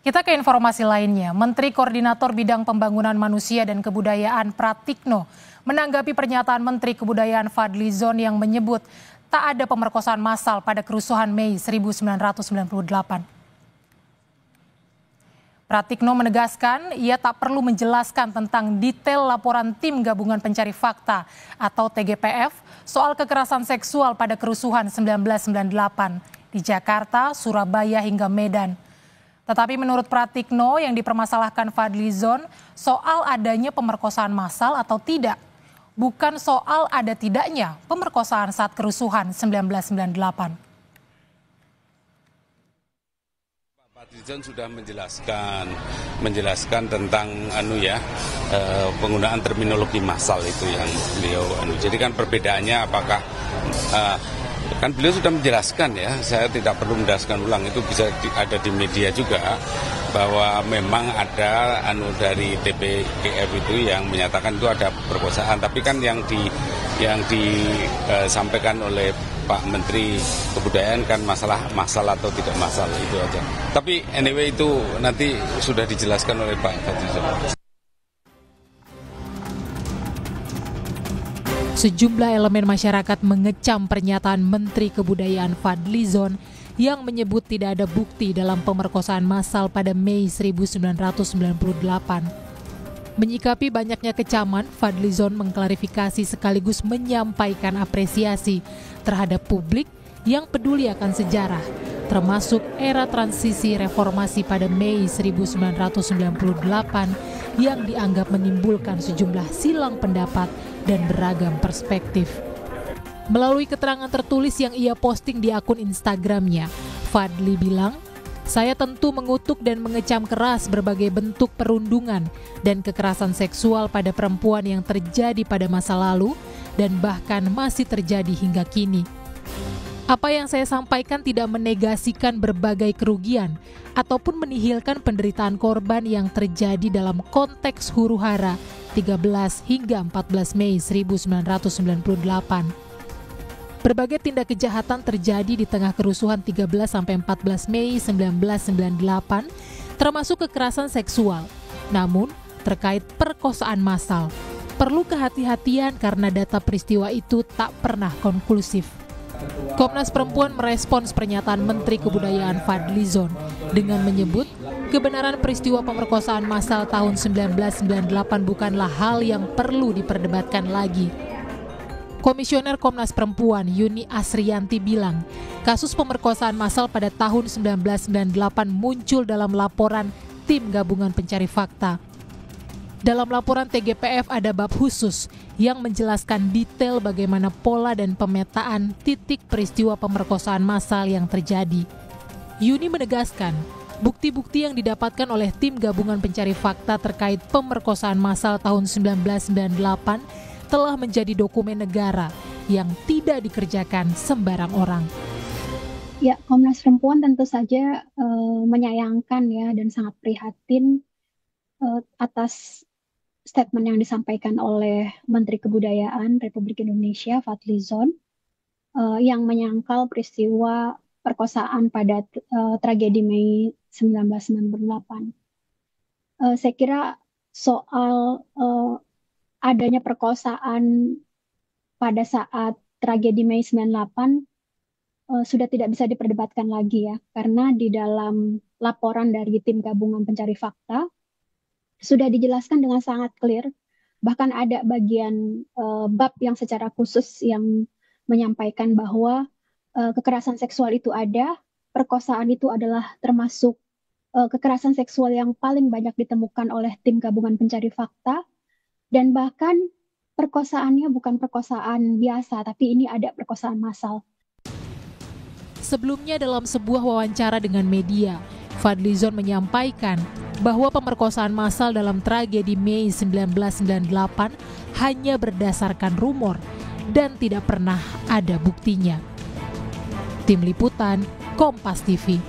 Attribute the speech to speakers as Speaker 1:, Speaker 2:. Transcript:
Speaker 1: Kita ke informasi lainnya. Menteri Koordinator Bidang Pembangunan Manusia dan Kebudayaan Pratikno menanggapi pernyataan Menteri Kebudayaan Fadly Zon yang menyebut tak ada pemerkosaan massal pada kerusuhan Mei 1998. Pratikno menegaskan ia tak perlu menjelaskan tentang detail laporan Tim Gabungan Pencari Fakta atau TGPF soal kekerasan seksual pada kerusuhan 1998 di Jakarta, Surabaya hingga Medan. Tetapi menurut Pratikno yang dipermasalahkan Fadly Zon soal adanya pemerkosaan massal atau tidak, bukan soal ada tidaknya pemerkosaan saat kerusuhan 1998.
Speaker 2: Fadly Zon sudah menjelaskan tentang penggunaan terminologi massal itu yang beliau Jadi kan perbedaannya apakah kan beliau sudah menjelaskan ya, saya tidak perlu menjelaskan ulang, itu bisa ada di media juga bahwa memang ada dari TPGF itu yang menyatakan itu ada perkosaan, tapi kan yang disampaikan oleh Pak Menteri Kebudayaan kan masalah massal atau tidak massal itu aja. Tapi anyway itu nanti sudah dijelaskan oleh Pak Fadly Zon.
Speaker 1: Sejumlah elemen masyarakat mengecam pernyataan Menteri Kebudayaan Fadly Zon yang menyebut tidak ada bukti dalam pemerkosaan massal pada Mei 1998. Menyikapi banyaknya kecaman, Fadly Zon mengklarifikasi sekaligus menyampaikan apresiasi terhadap publik yang peduli akan sejarah, termasuk era transisi reformasi pada Mei 1998 yang dianggap menimbulkan sejumlah silang pendapat dan beragam perspektif. Melalui keterangan tertulis yang ia posting di akun Instagramnya, Fadly bilang, "Saya tentu mengutuk dan mengecam keras berbagai bentuk perundungan dan kekerasan seksual pada perempuan yang terjadi pada masa lalu dan bahkan masih terjadi hingga kini. Apa yang saya sampaikan tidak menegasikan berbagai kerugian ataupun menihilkan penderitaan korban yang terjadi dalam konteks huru-hara 13 hingga 14 Mei 1998. Berbagai tindak kejahatan terjadi di tengah kerusuhan 13 sampai 14 Mei 1998, termasuk kekerasan seksual. Namun, terkait perkosaan massal, perlu kehati-hatian karena data peristiwa itu tak pernah konklusif." Komnas Perempuan merespons pernyataan Menteri Kebudayaan Fadly Zon dengan menyebut kebenaran peristiwa pemerkosaan massal tahun 1998 bukanlah hal yang perlu diperdebatkan lagi. Komisioner Komnas Perempuan Yuni Asrianti bilang, kasus pemerkosaan massal pada tahun 1998 muncul dalam laporan Tim Gabungan Pencari Fakta. Dalam laporan TGPF ada bab khusus yang menjelaskan detail bagaimana pola dan pemetaan titik peristiwa pemerkosaan massal yang terjadi. Yuni menegaskan, bukti-bukti yang didapatkan oleh Tim Gabungan Pencari Fakta terkait pemerkosaan massal tahun 1998 telah menjadi dokumen negara yang tidak dikerjakan sembarang orang.
Speaker 3: Ya, Komnas Perempuan tentu saja menyayangkan ya dan sangat prihatin atas statement yang disampaikan oleh Menteri Kebudayaan Republik Indonesia Fadly Zon yang menyangkal peristiwa perkosaan pada tragedi Mei 1998. Saya kira soal adanya perkosaan pada saat tragedi Mei 98 sudah tidak bisa diperdebatkan lagi ya, karena di dalam laporan dari Tim Gabungan Pencari Fakta sudah dijelaskan dengan sangat clear, bahkan ada bagian bab yang secara khusus yang menyampaikan bahwa kekerasan seksual itu ada, perkosaan itu adalah termasuk kekerasan seksual yang paling banyak ditemukan oleh Tim Gabungan Pencari Fakta, dan bahkan perkosaannya bukan perkosaan biasa, tapi ini ada perkosaan massal.
Speaker 1: Sebelumnya dalam sebuah wawancara dengan media, Fadly Zon menyampaikan bahwa pemerkosaan massal dalam tragedi Mei 1998 hanya berdasarkan rumor dan tidak pernah ada buktinya. Tim Liputan, Kompas TV.